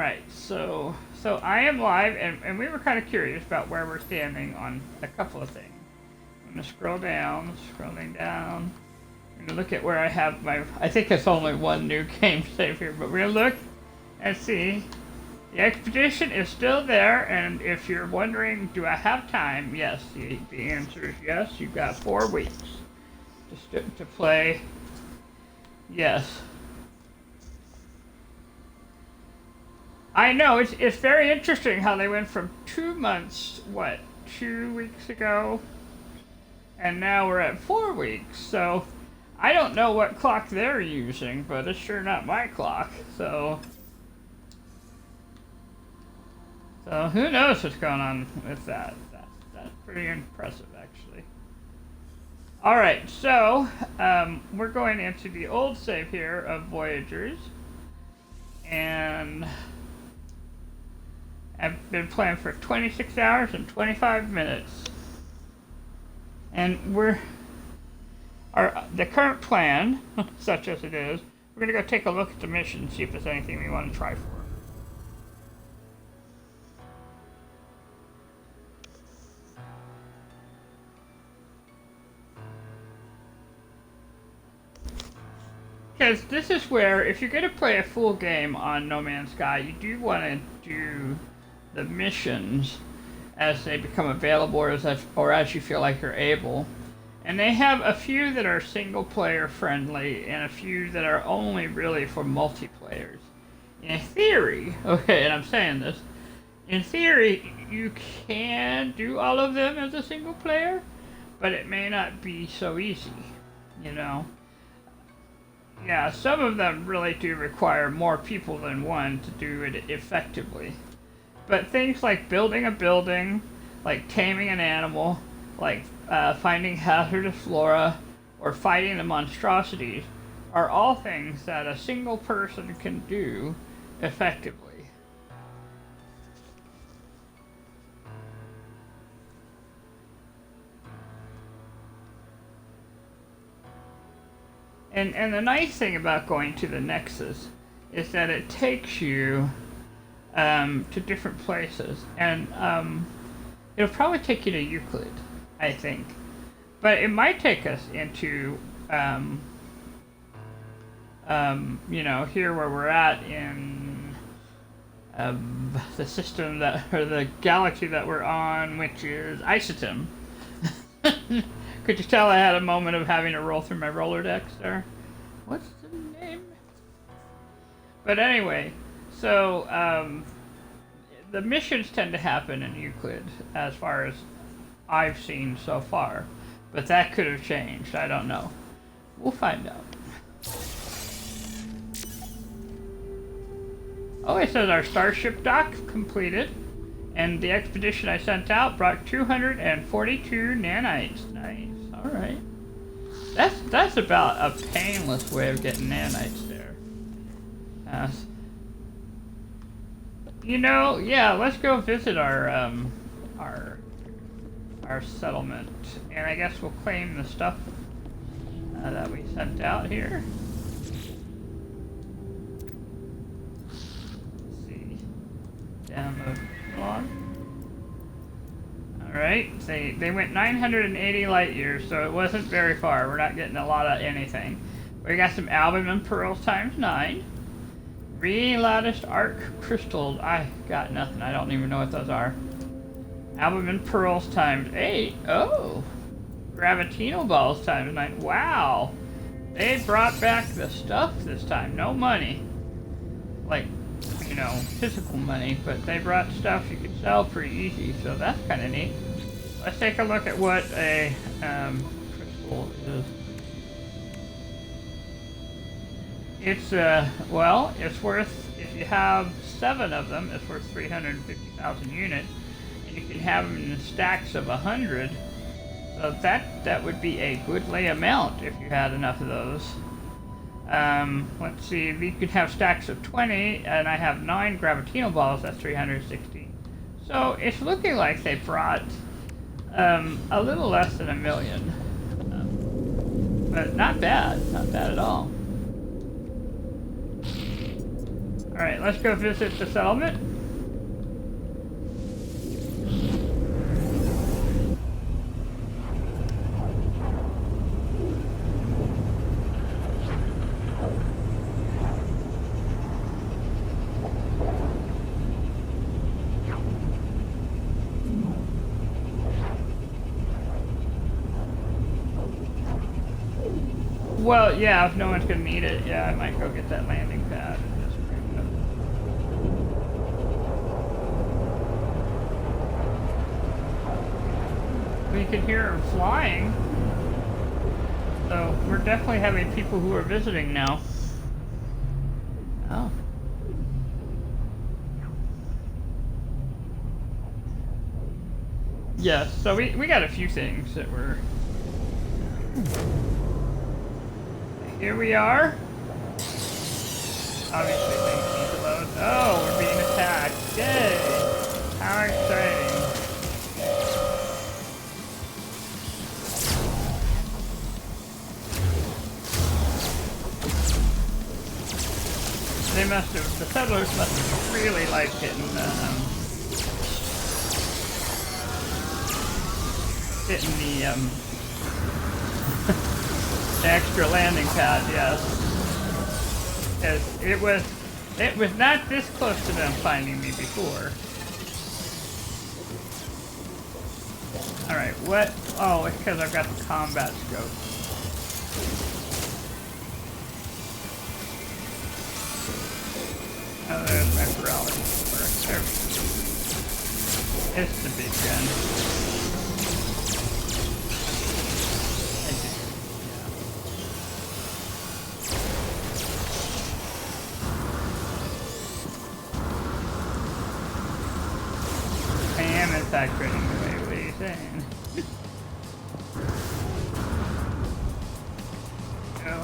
Alright, so I am live, and we were kind of curious about where we're standing on a couple of things. I'm going to scrolling down. I'm going to look at where I have my, I think it's only one new game save here, but we're going to look and see. The expedition is still there, and if you're wondering, do I have time? Yes, the answer is yes. You've got 4 weeks to play. Yes. I know, it's very interesting how they went from 2 months, 2 weeks ago? And now we're at 4 weeks, so I don't know what clock they're using, but it's sure not my clock, so who knows what's going on with that. That's pretty impressive, actually. Alright, so we're going into the old save here of Voyagers, and I've been playing for 26 hours and 25 minutes. And the current plan, such as it is, we're going to go take a look at the mission and see if there's anything we want to try for. Because this is where, if you're going to play a full game on No Man's Sky, you do want to do the missions as they become available or as you feel like you're able. And they have a few that are single player friendly and a few that are only really for multiplayers. In theory, okay, and I'm saying this, in theory you can do all of them as a single player, but it may not be so easy, you know. Yeah, some of them really do require more people than one to do it effectively. But things like building a building, like taming an animal, like finding hazardous flora, or fighting the monstrosities, are all things that a single person can do effectively. And the nice thing about going to the Nexus is that it takes you to different places, and it'll probably take you to Euclid, I think, but it might take us into you know, here where we're at in the system that, or the galaxy that we're on, which is Isotum. Could you tell I had a moment of having to roll through my Rolodex there? What's the name? But anyway, so the missions tend to happen in Euclid as far as I've seen so far. But that could have changed. I don't know. We'll find out. Oh, it says our Starship dock completed. And the expedition I sent out brought 242 nanites. Nice. Alright. That's about a painless way of getting nanites there. You know, yeah, let's go visit our settlement. And I guess we'll claim the stuff that we sent out here. Let's see. Download log. Alright, they went 980 light years, so it wasn't very far. We're not getting a lot of anything. We got some albumin pearls times 9. Relatticed arc crystals. I got nothing. I don't even know what those are. Albumin pearls times 8. Oh. Gravitino balls times 9. Wow. They brought back the stuff this time. No money. Like, you know, physical money, but they brought stuff you could sell pretty easy, so that's kind of neat. Let's take a look at what a crystal is. It's, well, it's worth, if you have 7 of them, it's worth 350,000 units, and you can have them in stacks of 100, so that would be a goodly amount if you had enough of those. Let's see, we could have stacks of 20, and I have 9 Gravitino balls, that's 360. So it's looking like they brought a little less than 1 million. But not bad at all. Alright, let's go visit the settlement. Well, yeah, if no one's gonna need it, yeah, I might go get that landing pad and just bring it up. We can hear them flying. So, we're definitely having people who are visiting now. Oh. Yes, so we got a few things that were... Here we are. Obviously things need to load. Oh, we're being attacked. Yay! How exciting. They must have, the settlers must have really liked getting the the extra landing pad, yes. Because it was not this close to them finding me before. Alright, what? Oh, it's because I've got the combat scope. Oh, there's my paralysis work. There. It's the big gun. In fact, running away. What are you saying? Go.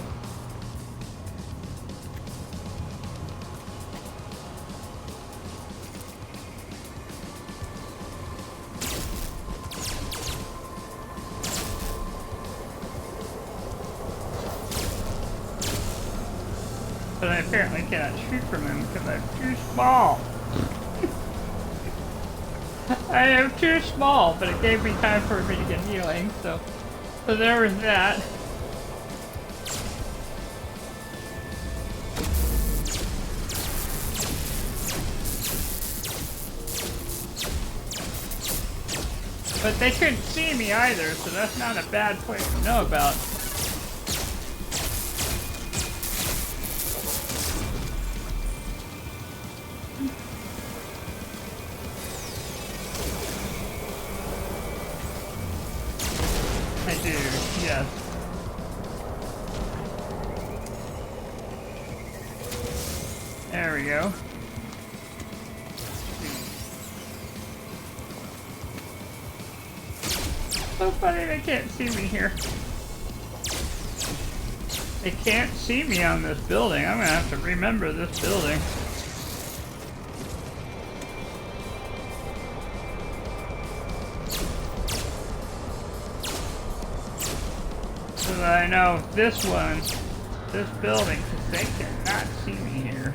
But I apparently cannot shoot from him because I'm too small. I am too small, but it gave me time for me to get healing, so there was that. But they couldn't see me either, so that's not a bad point to know about. I do, yes. There we go. So funny they can't see me here. They can't see me on this building. I'm gonna have to remember this building. So that I know this one, this building, because they cannot see me here.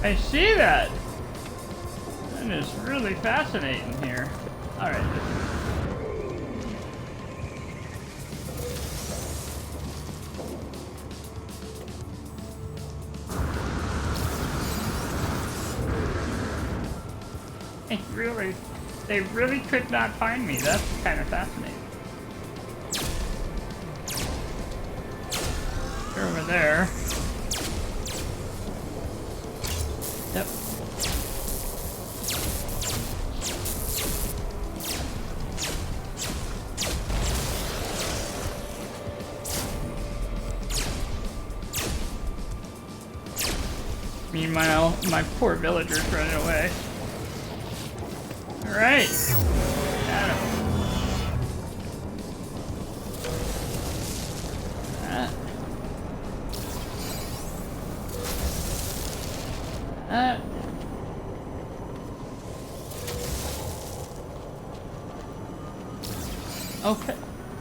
I see that! That is really fascinating here. Alright. They really could not find me. That's kind of fascinating. They're over there. Yep. Meanwhile, my poor villager's running away. Alright. Got him. Uh, okay.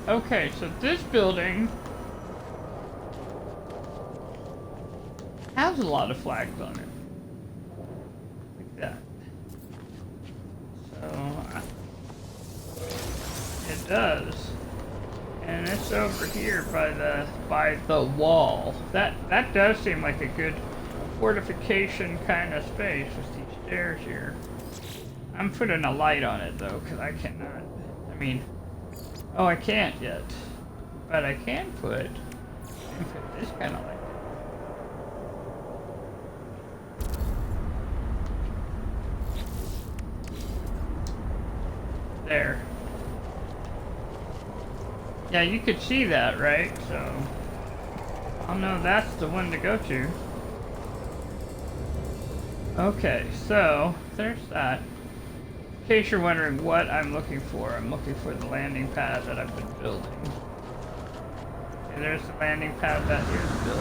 Okay, so this building has a lot of flags on it. Like that. So, it does. And it's over here by the wall. That does seem like a good fortification kind of space with these stairs here. I'm putting a light on it though, because I cannot. I mean, oh, I can't yet, but I can put this kind of light. There. Yeah, you could see that, right? So, I'll know that's the one to go to. Okay, so there's that. In case you're wondering what I'm looking for the landing pad that I've been building. And there's the landing pad that is built.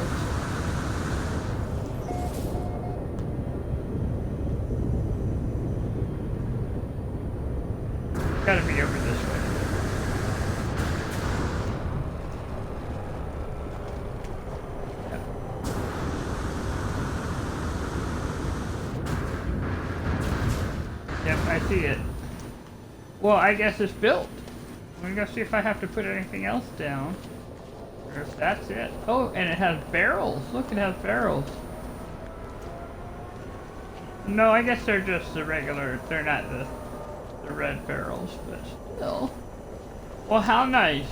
Gotta be over this way. Yep, I see it. Well, I guess it's built. I'm gonna go see if I have to put anything else down. Or if that's it. Oh, and it has barrels. Look, it has barrels. No, I guess they're just the regular, they're not the red barrels, but still. Well, how nice.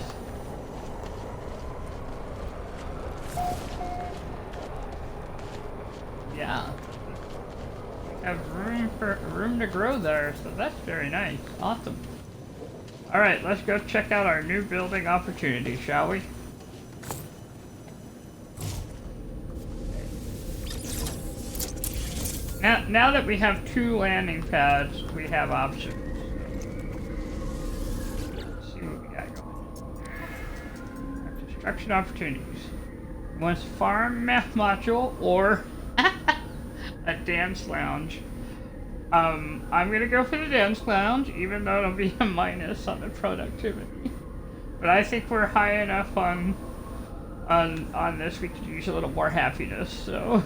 Yeah. Have room to grow there, so that's very nice. Awesome. All right, let's go check out our new building opportunity, shall we? Now that we have 2 landing pads, we have options. Let's see what we got going. Our construction opportunities. Once farm math module or a dance lounge. I'm gonna go for the dance lounge, even though it'll be a minus on the productivity. But I think we're high enough on this. We could use a little more happiness. So.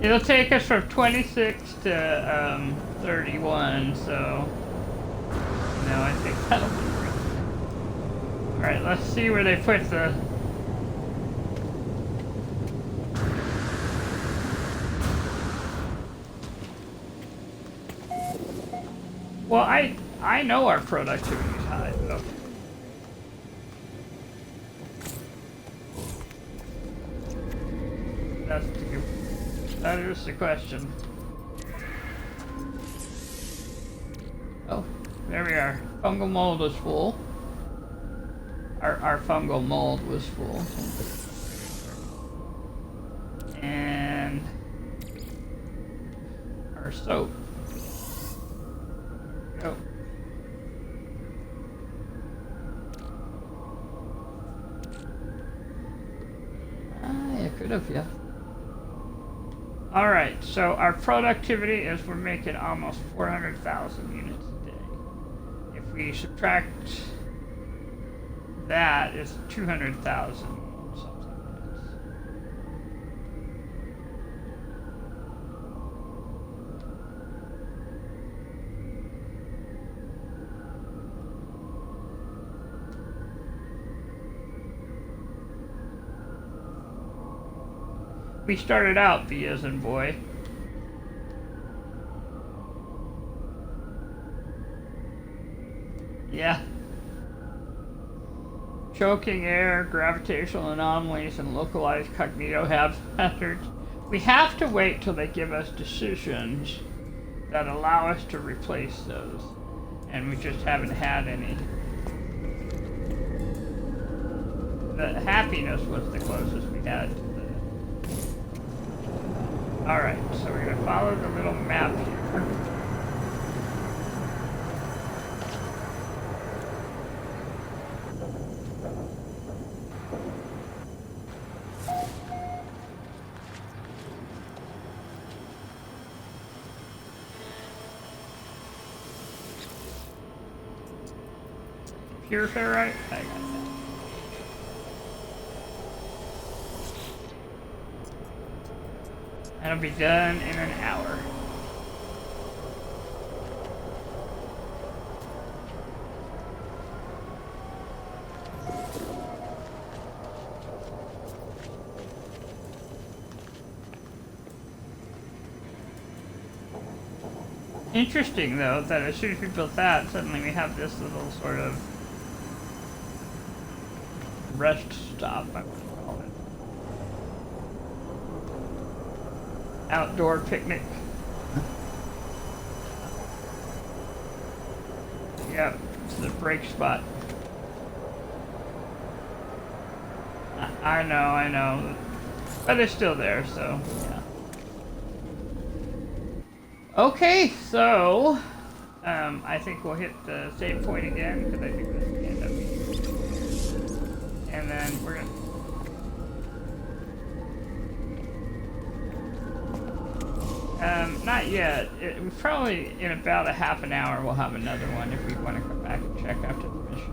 It'll take us from 26 to 31. So. No, I think that'll be great. All right, let's see where they put the. Well, I know our productivity is high, but okay. That is the question. Oh, there we are. Fungal mold was full. Our fungal mold was full. And our soap. Go. Yeah, good of you. Alright, so our productivity is we're making almost 400,000 units a day. If we subtract that, it's 200,000 something. We started out B as in boy. Yeah. Choking air, gravitational anomalies, and localized cognito hazards. We have to wait till they give us decisions that allow us to replace those. And we just haven't had any. The happiness was the closest we had to the. Alright, so we're going to follow the little map here. Pure ferrite? I got that. That'll be done in an hour. Interesting, though, that as soon as we built that, suddenly we have this little sort of rest stop, I would call it. Outdoor picnic. Yep, it's the break spot. I know. But it's still there, so, yeah. Okay, so, I think we'll hit the save point again, because I think that's the end of it. And then we're gonna... not yet. We probably, in about a half an hour, we'll have another one if we want to come back and check after the mission.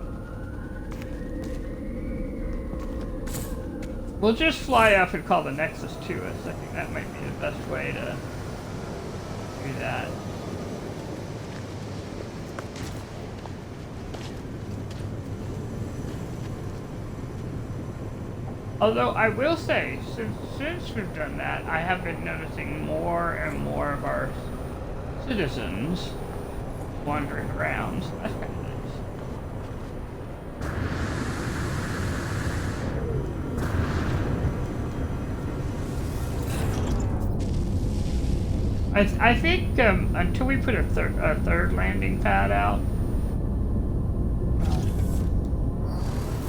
We'll just fly up and call the Nexus to us. I think that might be the best way to do that. Although I will say, since we've done that, I have been noticing more and more of our citizens wandering around. So that's kind of nice. I think until we put a third landing pad out,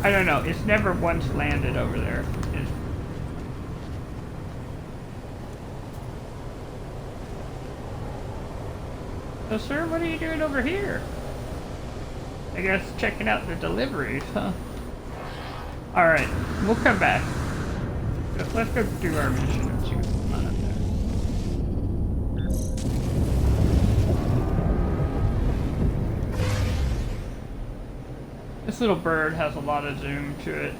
I don't know. It's never once landed over there. So, sir, what are you doing over here? I guess checking out the deliveries, huh? Alright, we'll come back. Let's go do our mission and see what's going on up there. This little bird has a lot of zoom to it.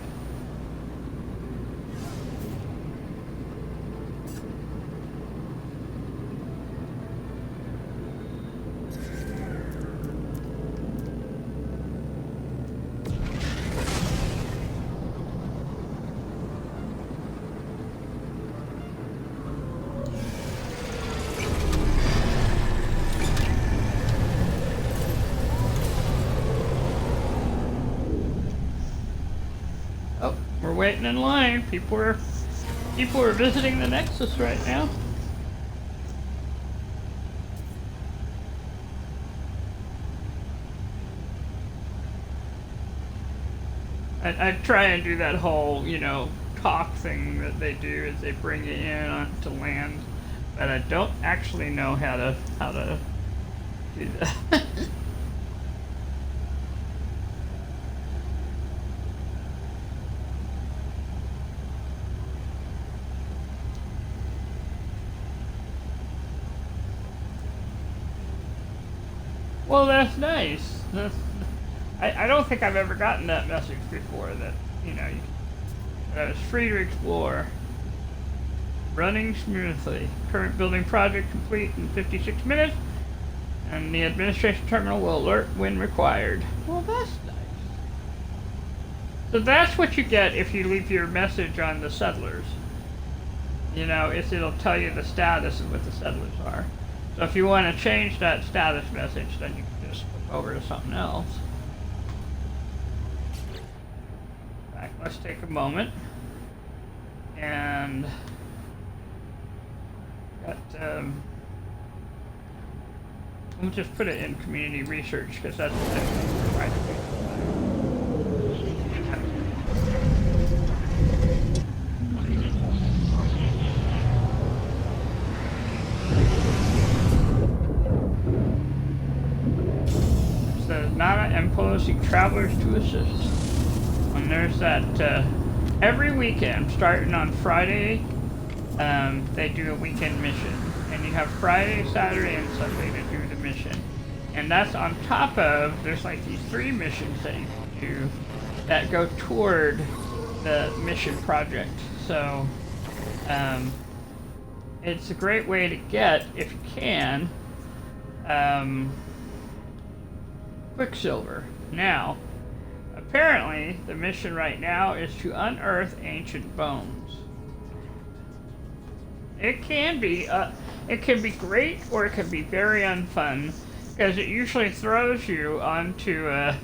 Waiting in line. People are visiting the Nexus right now. I try and do that whole, talk thing that they do as they bring you in to land, but I don't actually know how to do that. Well, that's nice. I don't think I've ever gotten that message before that, that it's free to explore. Running smoothly. Current building project complete in 56 minutes, and the administration terminal will alert when required. Well, that's nice. So that's what you get if you leave your message on the settlers. It'll tell you the status of what the settlers are. So if you want to change that status message, then you can just flip over to something else. In fact, let's take a moment and we'll just put it in community research because that's the thing we're right away. Nana and Polo seek travelers to assist. And there's that every weekend, starting on Friday, they do a weekend mission. And you have Friday, Saturday, and Sunday to do the mission. And that's on top of, there's like these 3 missions that you can to that go toward the mission project. So it's a great way to get, if you can, Quicksilver. Now, apparently, the mission right now is to unearth ancient bones. It can be great, or it can be very unfun, because it usually throws you onto a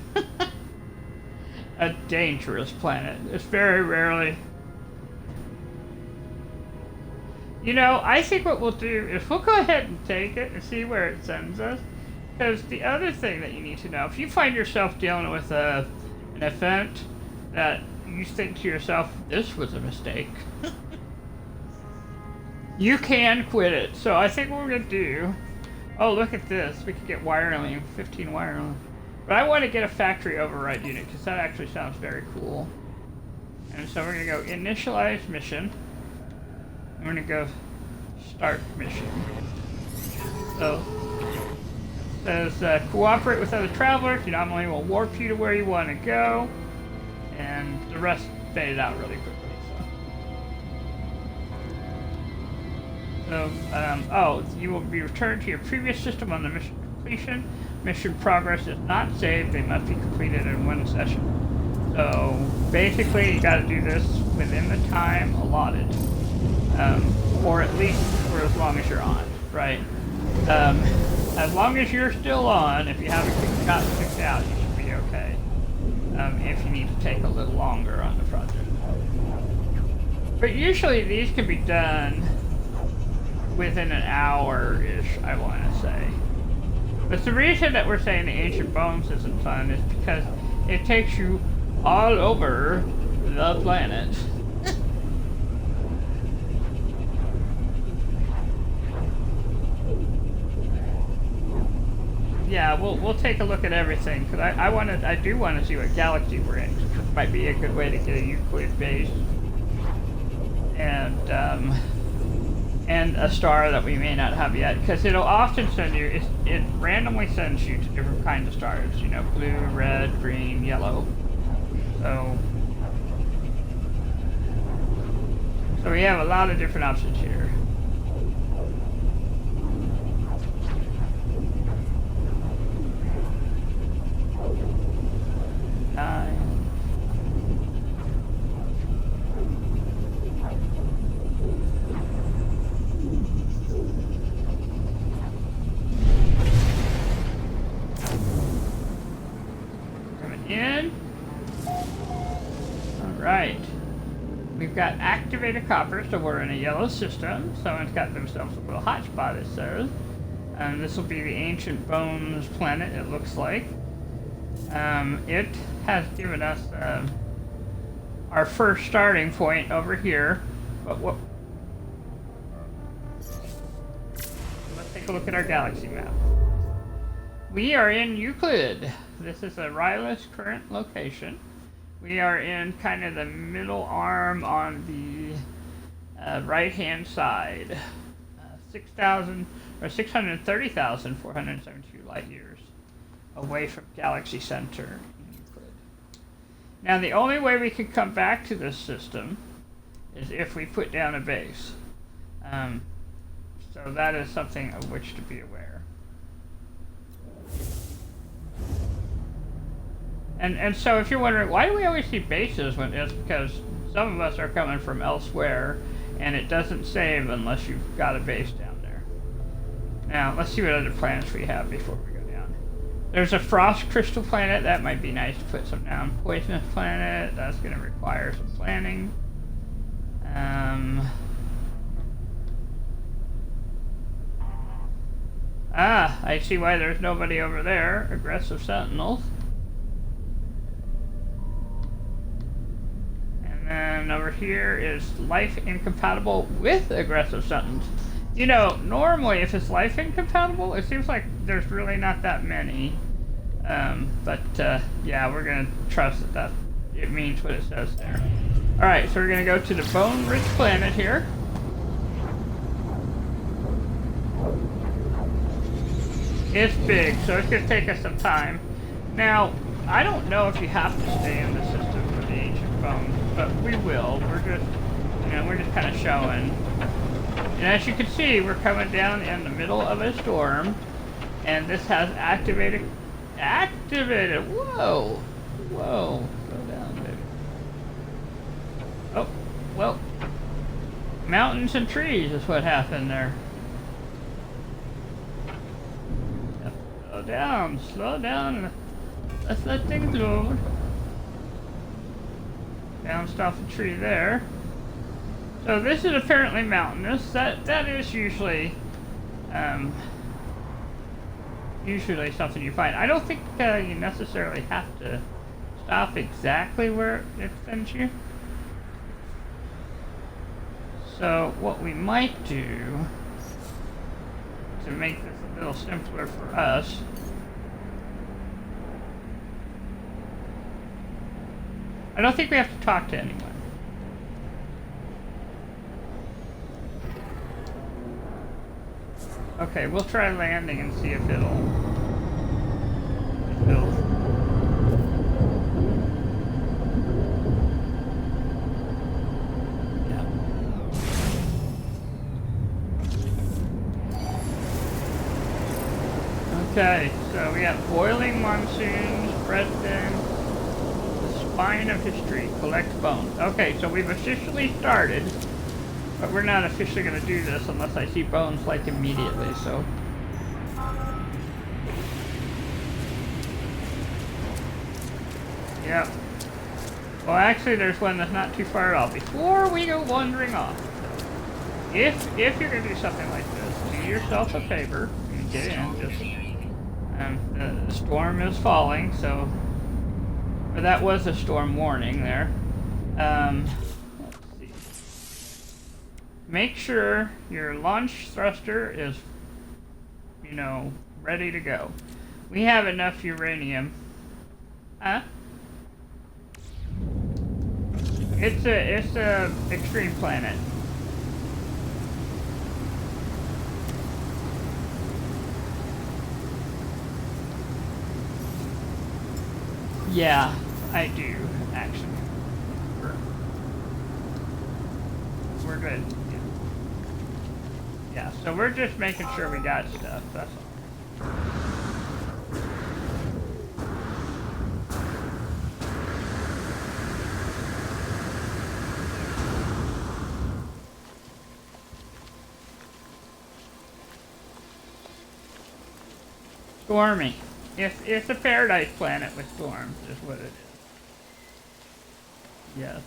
dangerous planet. It's very rarely. You know, I think what we'll do is we'll go ahead and take it and see where it sends us. Because the other thing that you need to know, if you find yourself dealing with an event that you think to yourself, this was a mistake, you can quit it. So I think what we're going to do, oh, look at this. We could get wiring, 15 wiring. But I want to get a factory override unit because that actually sounds very cool. And so we're going to go initialize mission. We're going to go start mission. So it says cooperate with other travelers. The anomaly will warp you to where you want to go. And the rest faded out really quickly. So, oh, you will be returned to your previous system on the mission completion. Mission progress is not saved. They must be completed in one session. So basically, you got to do this within the time allotted. Or at least for as long as you're on, right? As long as you're still on, if you haven't gotten kicked out, you should be okay. If you need to take a little longer on the project. But usually these can be done within an hour-ish, I want to say. But the reason that we're saying the Ancient Bones isn't fun is because it takes you all over the planet. Yeah, we'll take a look at everything because I do want to see what galaxy we're in. It might be a good way to get a Euclid base and a star that we may not have yet, because it'll often send you. It randomly sends you to different kinds of stars. You know, blue, red, green, yellow. So we have a lot of different options here. We've got activated copper, so we're in a yellow system. Someone's got themselves a little hotspot, it says. This will be the Ancient Bones planet, it looks like. It has given us our first starting point over here. But let's take a look at our galaxy map. We are in Euclid. This is a Ryla's current location. We are in kind of the middle arm on the right-hand side. 630,472 light years away from Galaxy Center in Euclid. Now, the only way we can come back to this system is if we put down a base. So that is something of which to be aware. And so if you're wondering, why do we always see bases when it's because some of us are coming from elsewhere and it doesn't save unless you've got a base down there. Now, let's see what other planets we have before we go down. There's a frost crystal planet. That might be nice to put some down. Poisonous planet. That's going to require some planning. I see why there's nobody over there. Aggressive sentinels. And over here is life incompatible with aggressive sentinels. You know, normally if it's life incompatible, it seems like there's really not that many. But yeah, we're going to trust that it means what it says there. Alright, so we're going to go to the bone-rich planet here. It's big, so it's going to take us some time. Now, I don't know if you have to stay in the system for the ancient bones, but we will. We're just kind of showing. And as you can see, we're coming down in the middle of a storm, and this has activated. Whoa, whoa, go down, baby. Oh, well, mountains and trees is what happened there. Slow down. Let's let things load. Bounced off a tree there. So this is apparently mountainous. That is usually something you find. I don't think you necessarily have to stop exactly where it sends you. So what we might do to make this a little simpler for us, I don't think we have to talk to anyone. Okay, we'll try landing and see if it'll. Yeah. Okay, so we have boiling monsoons, Preston, the spine of history, collect bones. Okay, so we've officially started. But we're not officially going to do this unless I see bones, like, immediately, so. Yep. Well, actually, there's one that's not too far at all. Before we go wandering off, if you're going to do something like this, do yourself a favor and get in. Just, the storm is falling, so. Or that was a storm warning there. Make sure your launch thruster is, ready to go. We have enough uranium. Huh? It's a extreme planet. Yeah, I do, actually. We're good. Yeah, so we're just making sure we got stuff, that's all. Stormy. It's a paradise planet with storms, is what it is. Yes.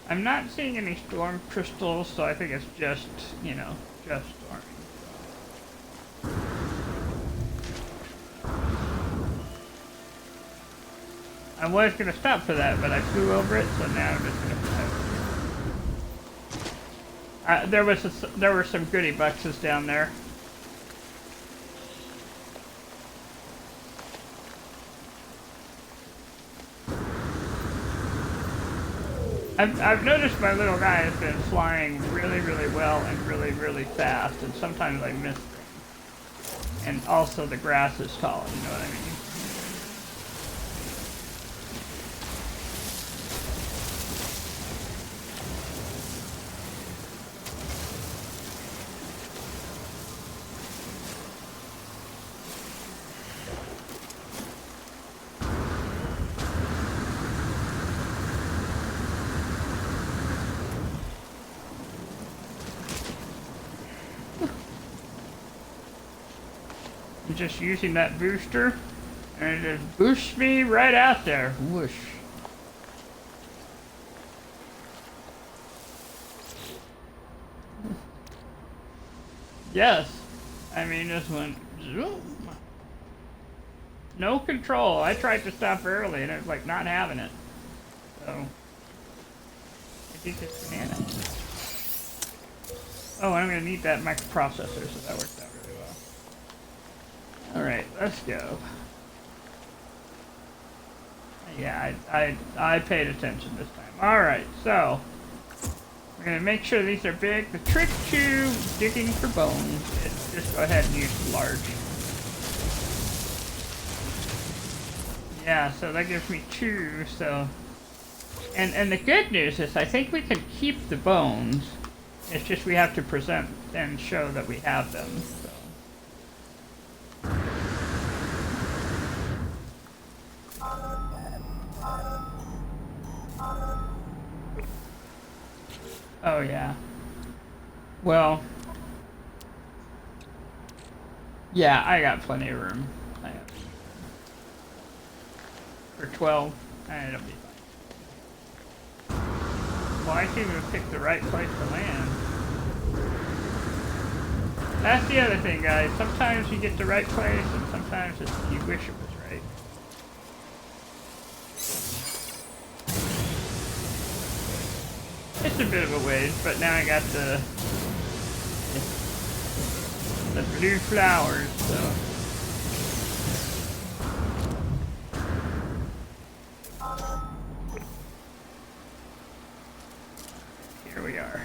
I'm not seeing any storm crystals, so I think it's just, just storming. I was going to stop for that, but I flew over it, so now I'm just going to fly over. There were some goodie boxes down there. I've noticed my little guy has been flying really, really well and really, really fast, and sometimes I miss things. And also the grass is tall, you know what I mean? Just using that booster, and it just boosts me right out there. Whoosh. Yes. I mean, this one, zoom. No control. I tried to stop early, and it was like not having it. So, I think it's banana. Oh, I'm gonna need that microprocessor, so that worked out really well. Alright, let's go. Yeah, I paid attention this time. Alright, so we're gonna make sure these are big. The trick to digging for bones is just go ahead and use the large. Yeah, so that gives me 2, so... And the good news is I think we can keep the bones. It's just we have to present and show that we have them, so... Oh, yeah. Well... Yeah, I got plenty of room. For 12, it'll be fine. Well, I can't even pick the right place to land. That's the other thing, guys. Sometimes you get the right place, and sometimes you wish it was right. It's a bit of a ways, but now I got the blue flowers, so... Here we are.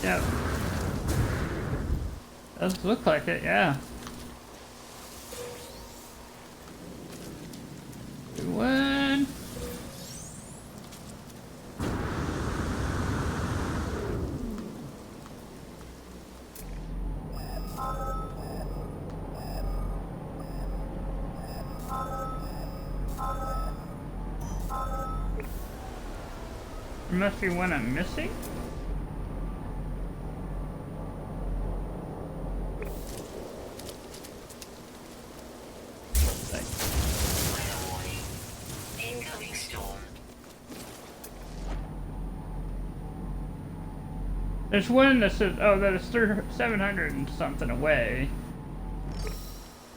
Yep. Does look like it, yeah. Good one. There must be one I'm missing. There's one that says, oh, that is 700 and something away.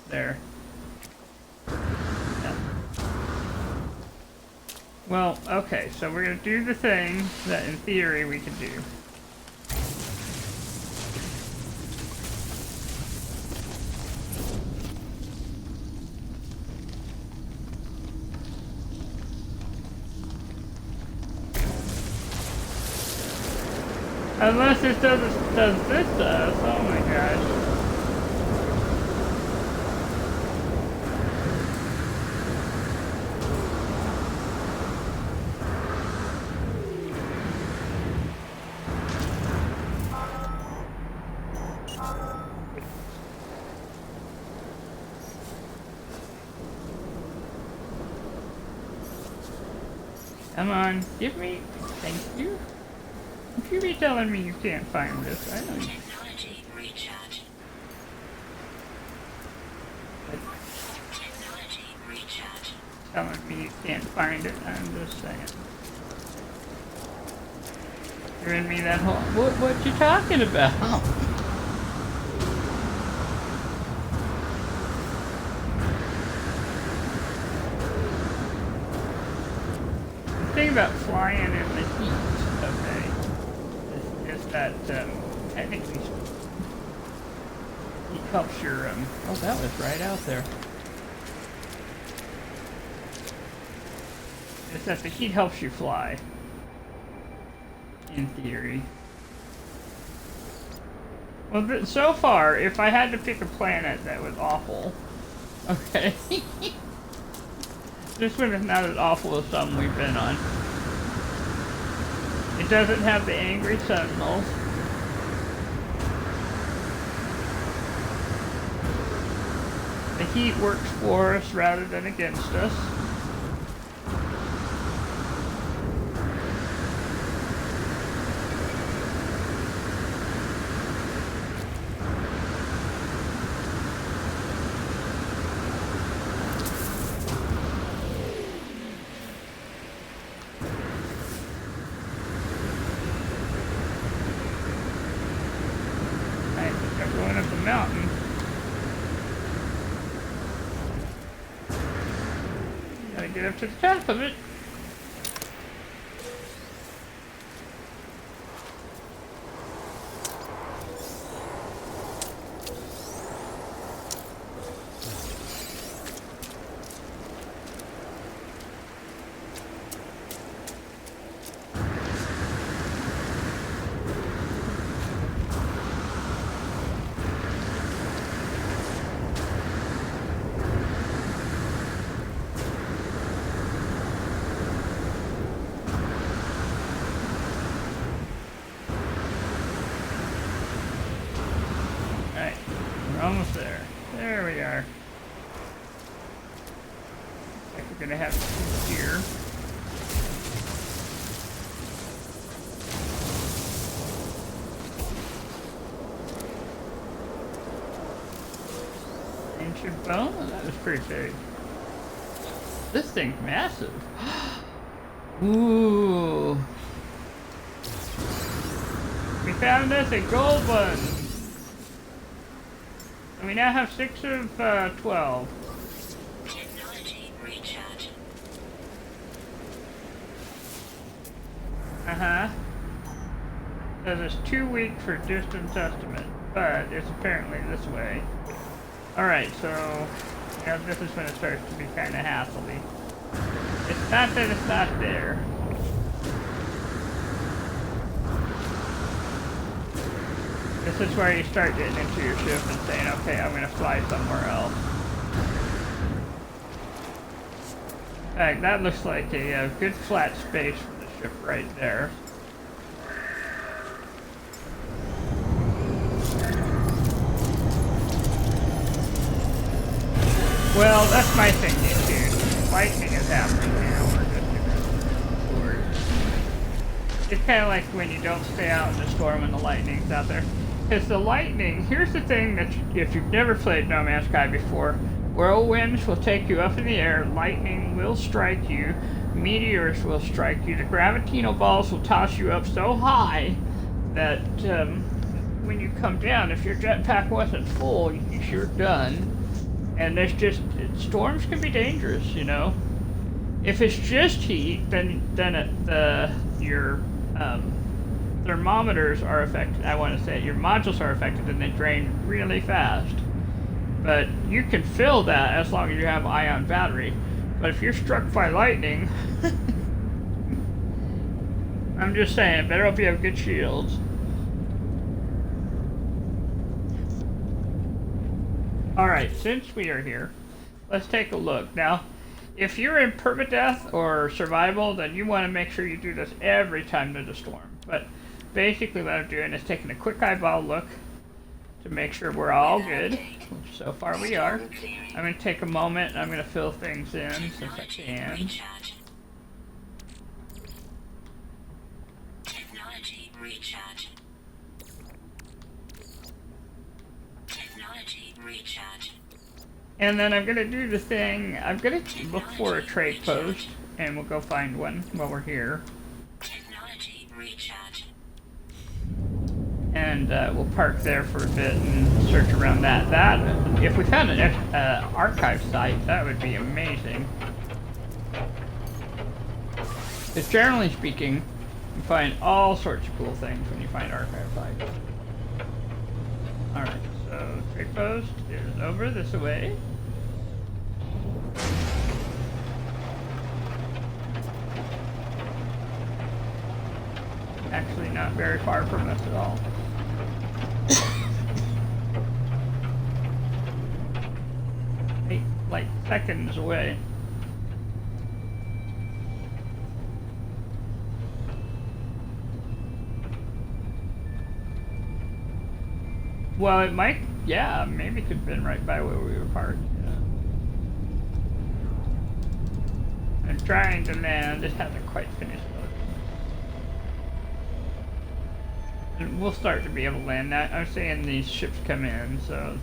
There. Yeah. Well, okay, so we're gonna do the thing that in theory we could do. Unless it does this to us, oh my gosh. Come on, give me, thank you. If you be telling me you can't find this, I know you. Technology recharge. Technology recharge. Telling me you can't find it, I'm just saying. Giving me that whole, what you talking about? The thing about flying in the heat, okay, is that technically heat helps your oh, that was right out there. Is that the heat helps you fly, in theory. Well, so far, if I had to pick a planet that was awful, okay, this one is not as awful as some we've been on. It doesn't have the angry sentinels. The heat works for us rather than against us. Going up the mountain. Gotta get up to the top of it. inch of bone? Oh, that was pretty big. This thing's massive. Ooh. We found us a gold one. And we now have 6 of 12. Technology recharge. Uh-huh. Says it's too weak for distance estimate, but it's apparently this way. Alright, so yeah, this is when it starts to be kind of hassly. It's not that it's not there. This is where you start getting into your ship and saying, okay, I'm going to fly somewhere else. In fact, that looks like a good flat space for the ship right there. Well, that's my thinking too. Lightning is happening now. We're just it's kind of like when you don't stay out in the storm and the lightning's out there. Because the lightning, here's the thing that if you've never played No Man's Sky before, whirlwinds will take you up in the air, lightning will strike you, meteors will strike you, the gravitational balls will toss you up so high that when you come down, if your jetpack wasn't full, you're done. And there's just, storms can be dangerous, you know. If it's just heat, then your thermometers are affected. I want to say your modules are affected, and they drain really fast. But you can fill that as long as you have ion battery. But if you're struck by lightning, I'm just saying, better hope you have good shields. Alright, since we are here, let's take a look. Now, if you're in permadeath or survival, then you want to make sure you do this every time there's a storm. But basically what I'm doing is taking a quick eyeball look to make sure we're all good. Which so far we are. I'm going to take a moment and I'm going to fill things in since I can. Technology recharge. Technology recharge. And then I'm going to do the thing, I'm going to look for a trade post and we'll go find one while we're here. Technology recharge. And we'll park there for a bit and search around that. That, if we found an archive site, that would be amazing. Because generally speaking, you find all sorts of cool things when you find archive sites. Alright, so trade post is over this way. Actually not very far from us at all. 8 like seconds away. Well, it might, yeah, maybe it could have been right by where we were parked. Yeah. I'm trying to land, it hasn't quite finished though. And we'll start to be able to land that. I'm saying these ships come in, so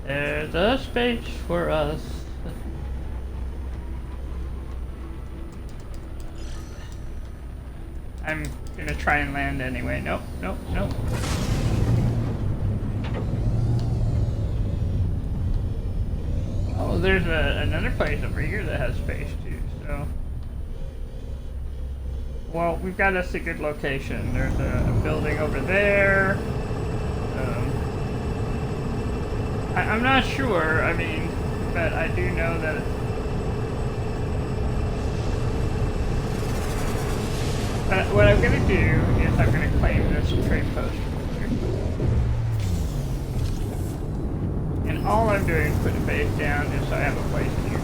there's a space for us. I'm gonna try and land anyway. Nope, nope, nope. Oh, there's another place over here that has space too, so. Well, we've got us a good location. There's a building over there. I'm not sure, I mean, but I do know that it's... But what I'm going to do is I'm going to claim this trade post here. And all I'm doing is putting a base down just so I have a place to use.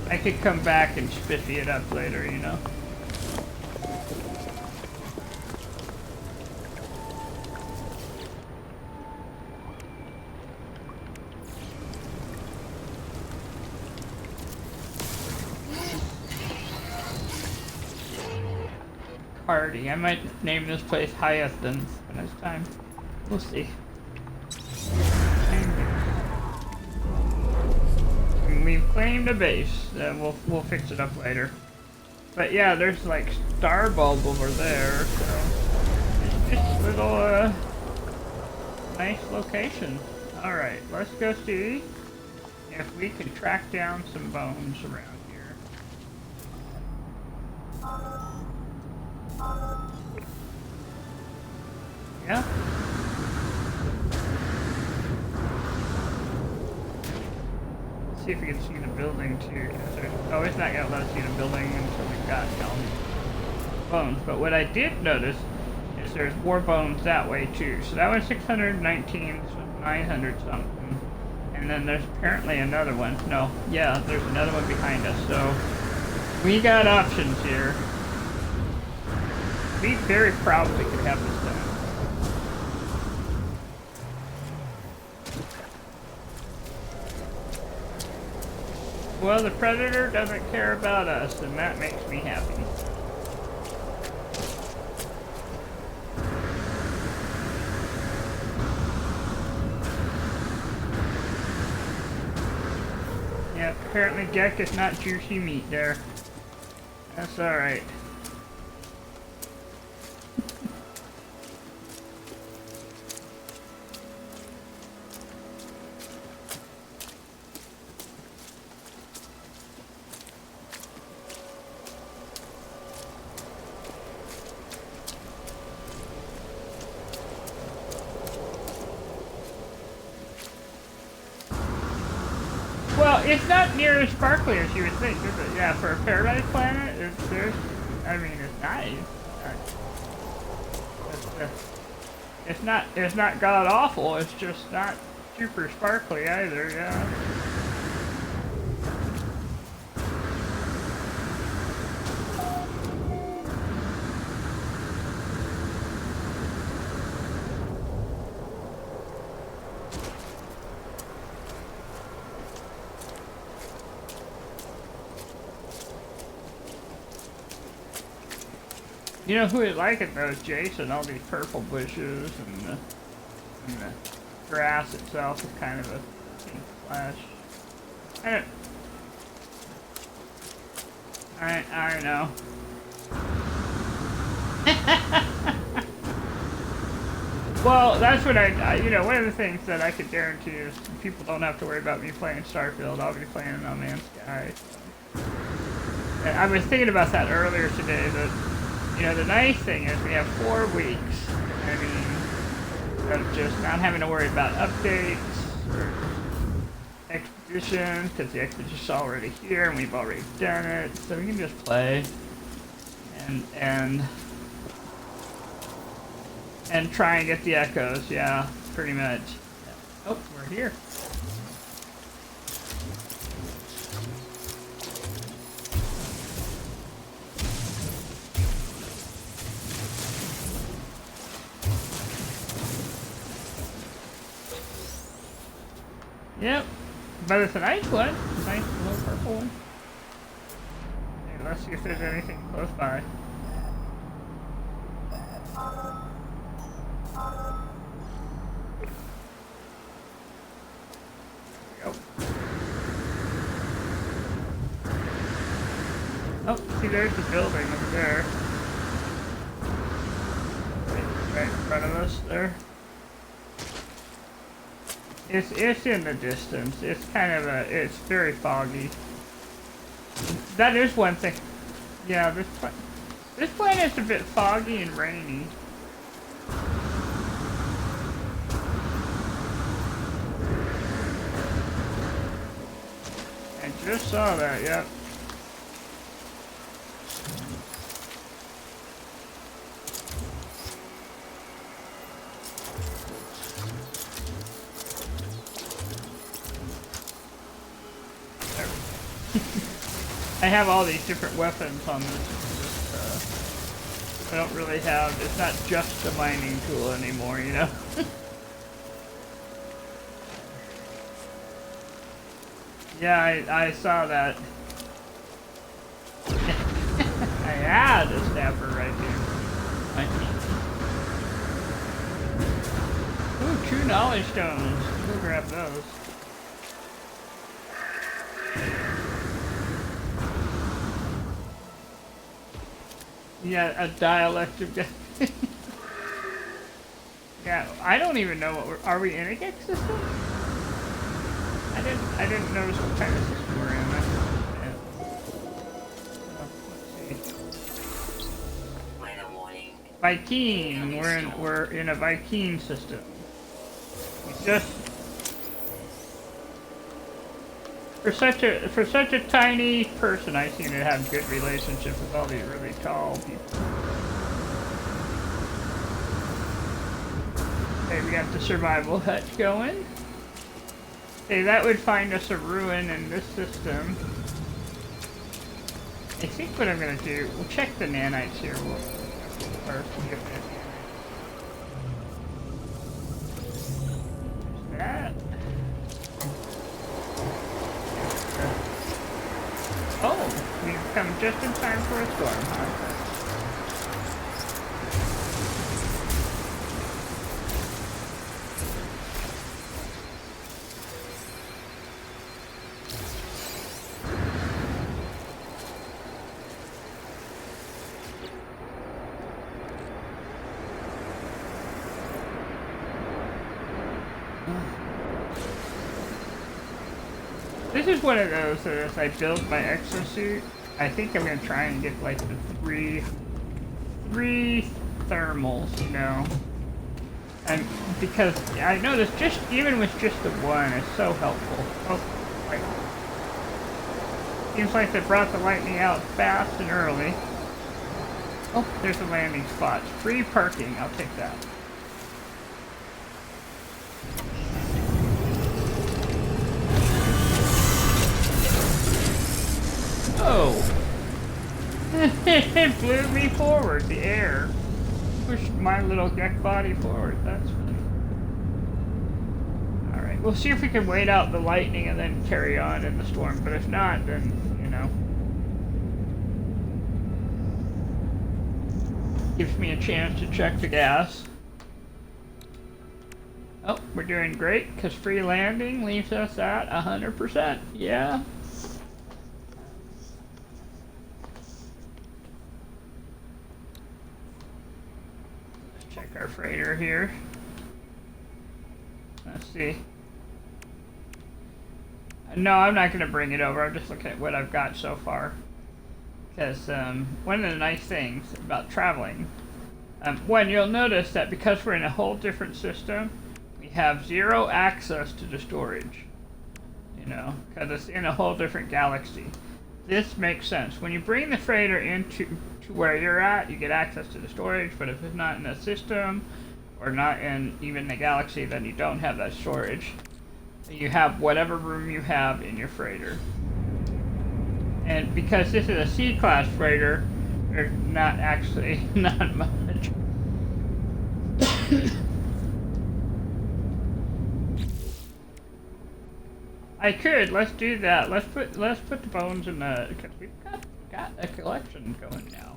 I could come back and spiffy it up later, you know. party. I might name this place Hyacinth when it's time. We'll see. We've claimed a base. We'll fix it up later. But yeah, there's like star bulb over there, so it's just a little nice location. All right, let's go see if we can track down some bones around here. Yeah. See if we can see the building too. Oh, it's not gonna let us see the building until we've got bones. But what I did notice is there's more bones that way too. So that was 619, this was 900 something. And then there's apparently another one. No, yeah, there's another one behind us. So we got options here. Be very proud we could have this done. Well, the Predator doesn't care about us, and that makes me happy. Yeah, apparently Gek is not juicy meat there. That's alright. Well, it's not near as sparkly as you would think, is it? Yeah, for a paradise planet, I mean, it's nice. It's not god awful. It's just not super sparkly either. Yeah. You know who would like it though is Jason. All these purple bushes and the grass itself is kind of a pink flash. I don't know. Well, that's what you know, one of the things that I could guarantee is people don't have to worry about me playing Starfield. I'll be playing No Man's Sky. So. And I was thinking about that earlier today, that, you know, the nice thing is we have 4 weeks, I mean, of just not having to worry about updates or expeditions, because the expedition's already here and we've already done it, so we can just play and try and get the echoes, yeah, pretty much. Oh, we're here. Yep, but it's a nice one. A nice little purple one. Okay, let's see if there's anything close by. There we go. Oh, see, there's the building over there. Right in front of us there. It's in the distance. It's kind of it's very foggy. That is one thing. Yeah, this planet's a bit foggy and rainy. I just saw that, yep. I have all these different weapons on this. I don't really have, it's not just a mining tool anymore, you know? Yeah, I saw that. I had a snapper right here. I Ooh, 2 knowledge stones. We'll grab those. Yeah, a dialect of death. Yeah, I don't even know what are we in a Gex system? I didn't notice what kind of system we're in. Let's see. Weather warning. Viking. We're in a Viking system. We just for such a tiny person, I seem to have good relationship with all these really tall people. Okay, we got the survival hut going. Okay, that would find us a ruin in this system. I think what I'm gonna do, we'll check the nanites here. Or see if there's that. Oh, we've come just in time for a storm, huh? This is one of those that as I build my exosuit, I think I'm gonna try and get like the three thermals, you know. And because I noticed just even with just the one, it's so helpful. Oh, like, seems like they brought the lightning out fast and early. Oh, there's a landing spot. Free parking, I'll take that. Oh! It blew me forward, the air. Pushed my little deck body forward, that's funny. Alright, we'll see if we can wait out the lightning and then carry on in the storm, but if not, then, you know. Gives me a chance to check the gas. Oh, we're doing great, because free landing leaves us at 100%. Yeah. Check our freighter here. Let's see. No, I'm not going to bring it over. I'm just looking at what I've got so far. Because one of the nice things about traveling, one, you'll notice that because we're in a whole different system, we have 0 access to the storage. You know, because it's in a whole different galaxy. This makes sense. When you bring the freighter into where you're at, you get access to the storage, but if it's not in the system, or not in even the galaxy, then you don't have that storage. You have whatever room you have in your freighter. And because this is a C-class freighter, there's not actually, not much. I could, let's do that. Let's put the bones in the, because we've got a collection going now.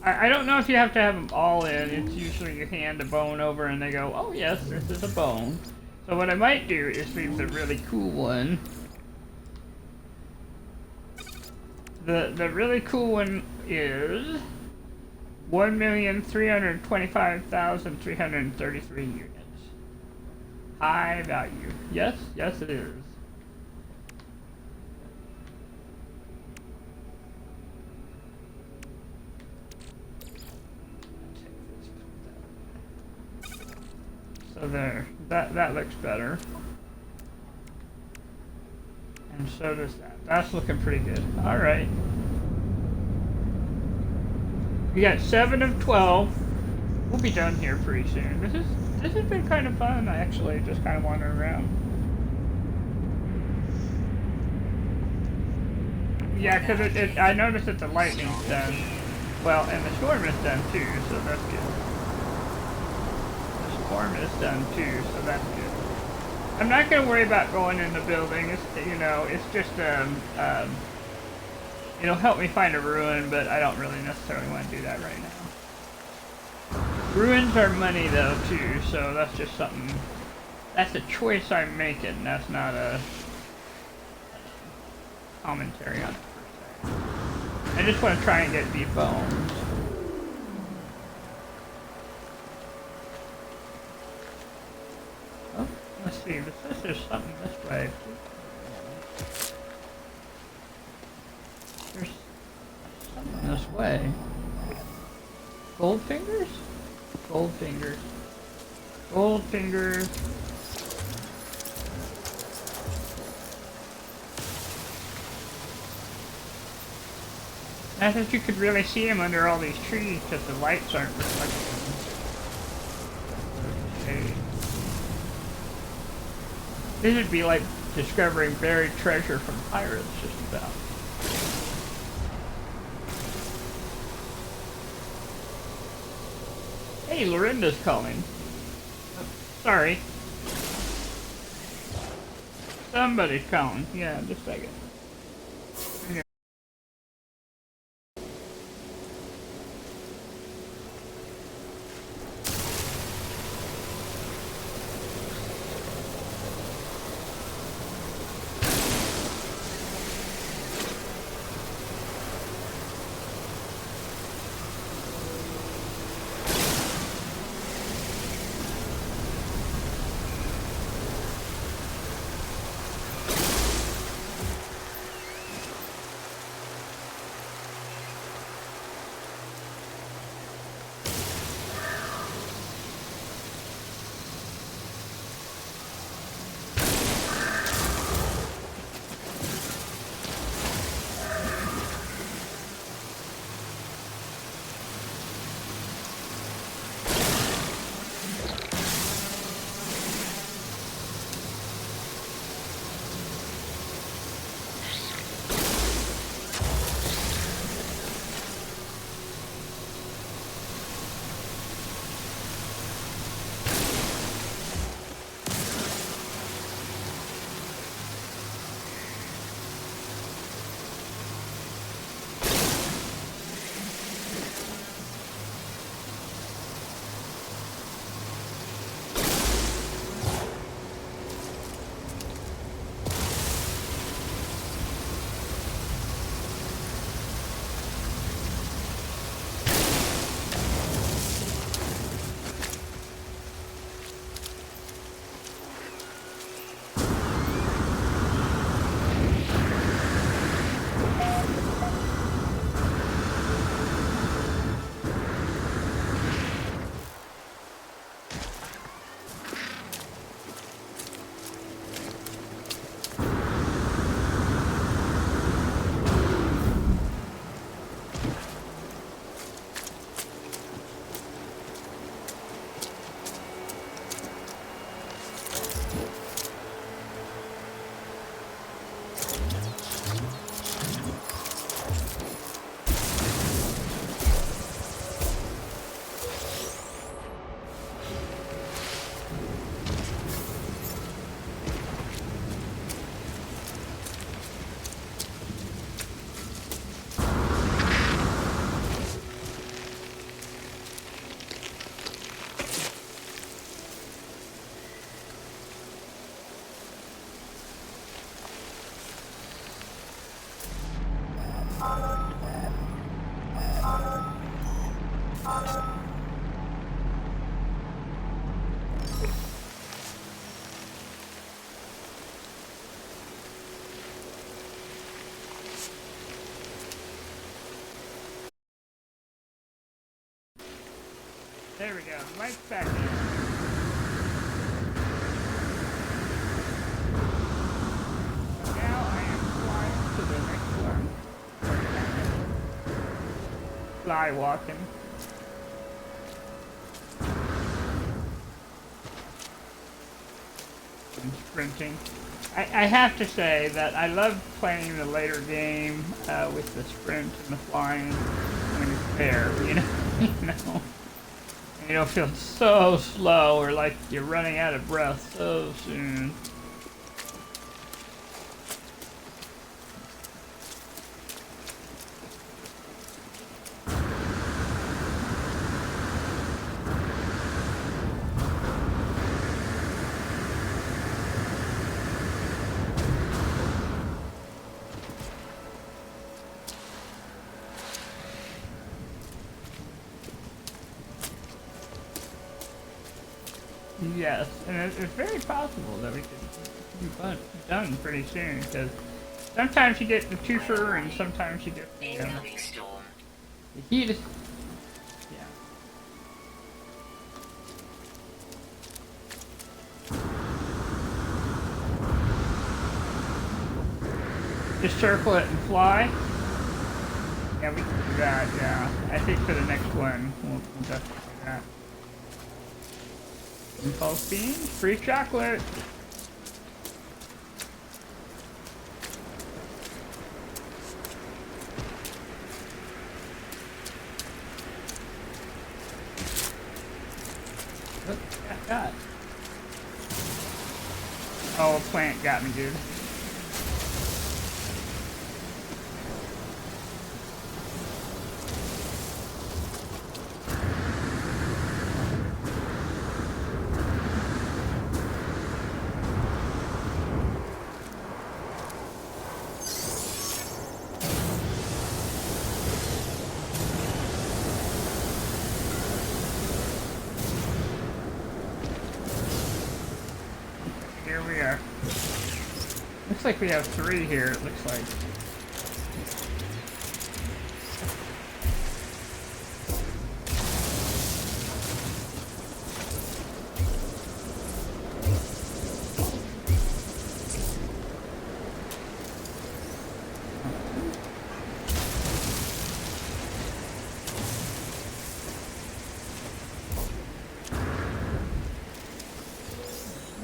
I don't know if you have to have them all in. It's usually you hand a bone over and they go, oh yes, this is a bone. So what I might do is leave the really cool one. The really cool one is 1,325,333 units. High value. Yes, yes it is. So there, that looks better. And so does that. That's looking pretty good. All right. We got 7 of 12. We'll be done here pretty soon. This has been kind of fun, actually, just kind of wandering around. Yeah, because I noticed that the lightning's done. Well, and the storm is done too, so that's good. The storm is done too, so that's good. I'm not gonna worry about going in the building. It's just it'll help me find a ruin, but I don't really necessarily want to do that right now. Ruins are money though too, so that's just something. That's a choice I'm making. That's not a commentary on it per se. I just want to try and get these bones. Oh, let's see. This says there's something this way. There's something this way. Gold fingers? Gold fingers. Gold fingers. Not that you could really see him under all these trees because the lights aren't reflecting. Okay. This would be like discovering buried treasure from pirates, just about. Hey, Lorinda's calling. Oh, sorry. Somebody's calling. Yeah, just a second. There we go. Mike's back in. Now I am flying to the next one. Fly walking. And sprinting. I have to say that I love playing the later game with the sprint and the flying when it's there, you know? you know? You don't feel so slow or like you're running out of breath so soon. Yes, and it's very possible that we could be done pretty soon, because sometimes you get the twofer and sometimes you get Incoming storm. the heat. Yeah. Just circle it and fly. Yeah, we can do that, yeah. I think for the next one, we'll definitely do that. Impulse beam, free chocolate. Look, got. Oh, a plant got me, dude. Here we are. Looks like we have 3 here, it looks like.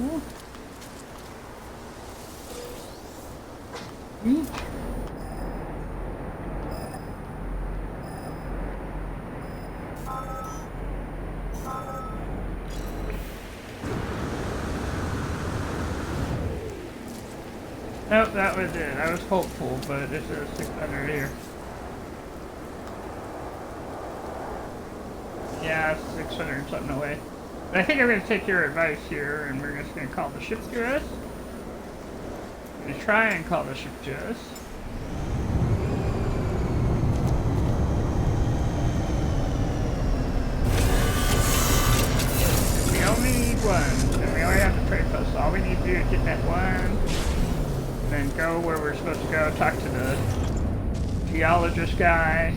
Ooh. Nope, that was it. I was hopeful, but this is 600 here. Yeah, 600 something away. But I think I'm going to take your advice here, and we're just going to call the ship to us. I'm going to try and call the ship to us. We only need one, and we only have the trade post. So all we need to do is get that one, and then go where we're supposed to go, talk to the geologist guy.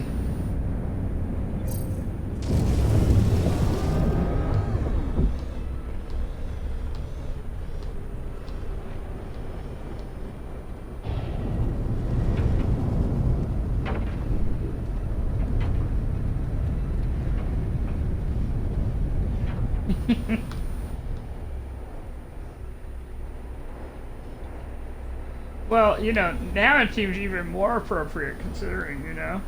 Well, you know, now it seems even more appropriate considering, you know.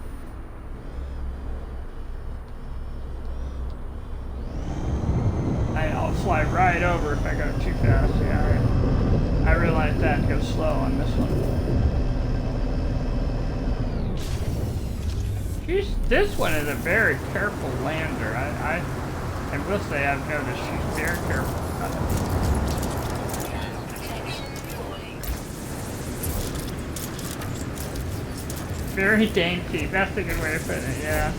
I'll fly right over if I go too fast, yeah. I realize that goes slow on this one. This one is a very careful lander. I will say I've noticed she's very careful. Very dainty. That's a good way to put it, yeah.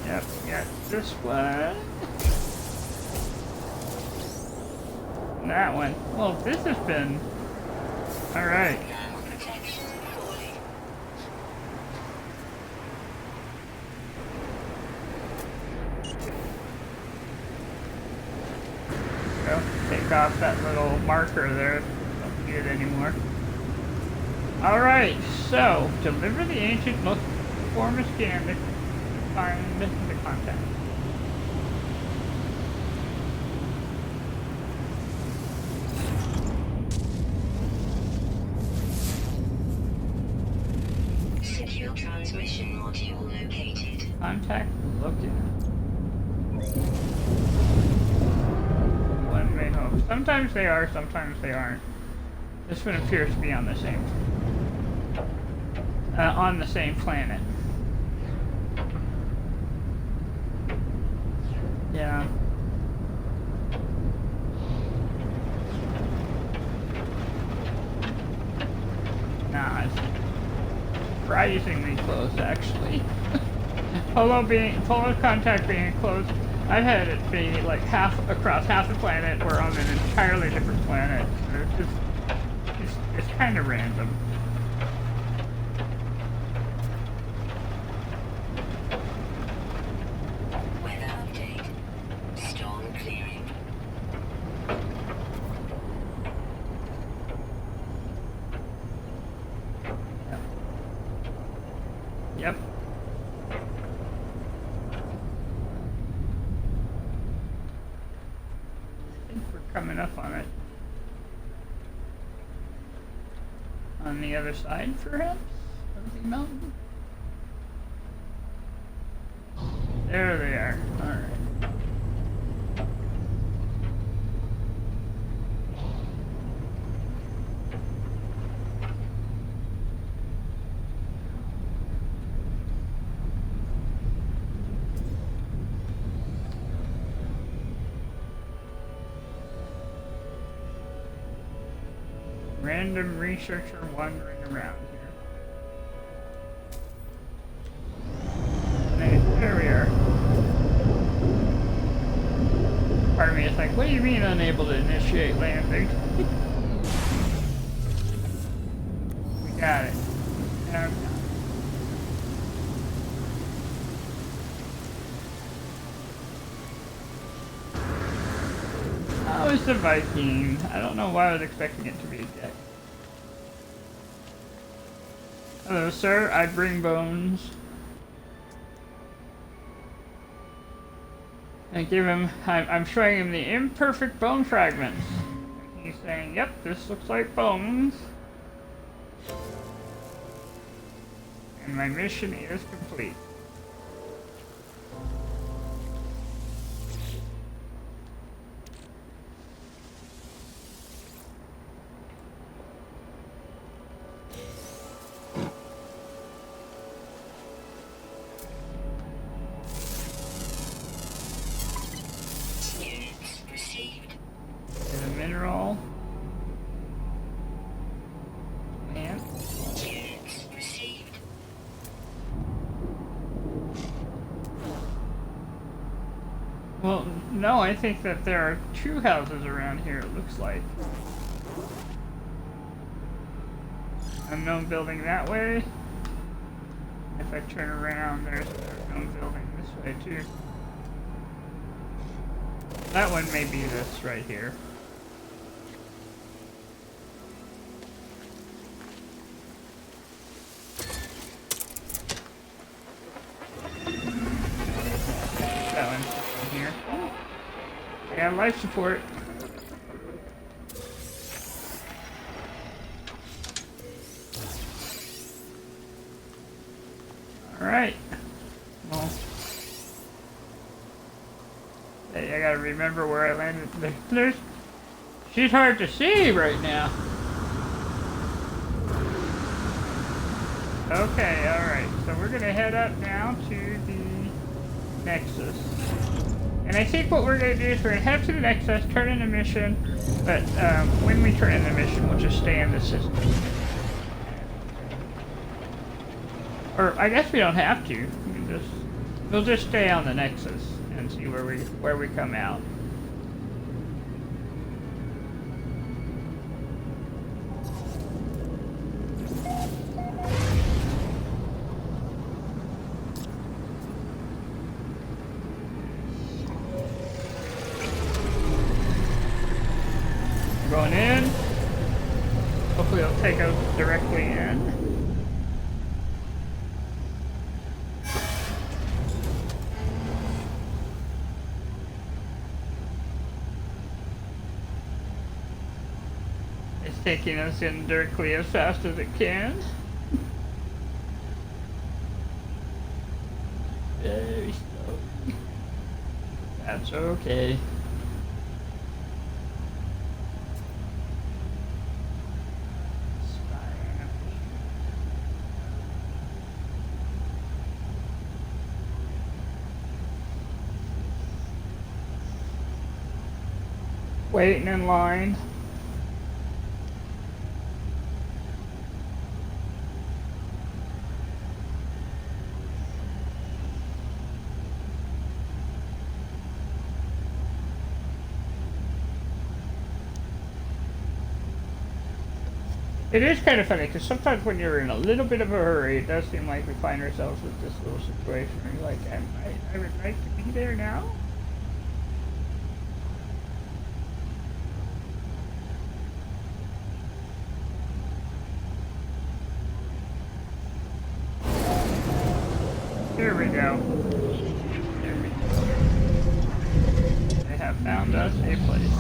Yep, got this one. And that one. Well, this has been... Alright. Go. Take off that little marker there. Don't need it anymore. Alright, so, deliver the ancient, look, perform a scan to find the contact. Secure transmission module located. Contact located. One may hope. Sometimes they are, sometimes they aren't. This one appears to be on the same planet. Yeah. Nah, surprisingly close, actually. Polar contact being close, I've had it be like across half the planet, or on an entirely different planet. It's kind of random. Weather update. Storm clearing. Yep. I think we're coming up on it. On the other side, perhaps, of the mountain? There they are. Alright. Random researcher wandering around here. Hey, there we are. Part of me is like, what do you mean unable to initiate landing? We got it. Okay. Oh, it's a Viking. I don't know why I was expecting it to be a deck. Hello, sir. I bring bones. I give him. I'm showing him the imperfect bone fragments. And he's saying, "Yep, this looks like bones." And my mission is complete. Mineral. And Units received. well, no, I think that there are two houses around here, it looks like. Unknown building that way. If I turn around, there's an unknown building this way too. That one may be this right here. That one's in here. I got life support. Alright. Well. Hey, I gotta remember where I landed. She's hard to see right now. Okay, alright. So we're gonna head up now to the Nexus. And I think what we're gonna do is we're gonna head to the Nexus, turn in a mission, but when we turn in the mission, we'll just stay in the system. Or I guess we don't have to. We'll just stay on the Nexus and see where we come out. We're going in. Hopefully it'll take us directly in. Taking us in directly as fast as it can. Very slowly. That's okay. Waiting in line. It is kind of funny because sometimes when you're in a little bit of a hurry, it does seem like we find ourselves with this little situation where you're like, I would like to be there now. Here we go. There we go. They have found us a place.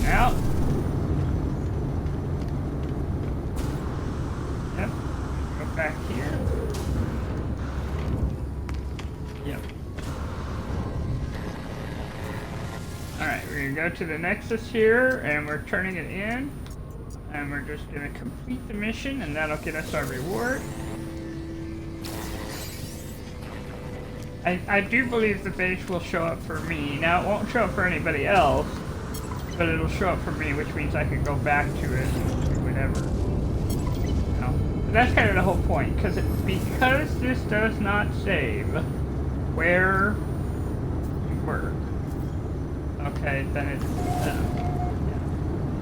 Out. Yep. Go back here. Yep. Alright, we're gonna go to the Nexus here, and we're turning it in. And we're just gonna complete the mission, and that'll get us our reward. I do believe the base will show up for me. Now, it won't show up for anybody else, but it'll show up for me, which means I can go back to it and do whatever. You know? But that's kind of the whole point, because this does not save where we were. Okay, then it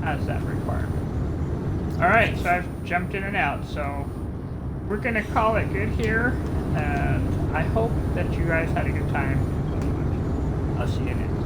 has that requirement. Alright, so I've jumped in and out, so we're gonna call it good here, and I hope that you guys had a good time. I'll see you next.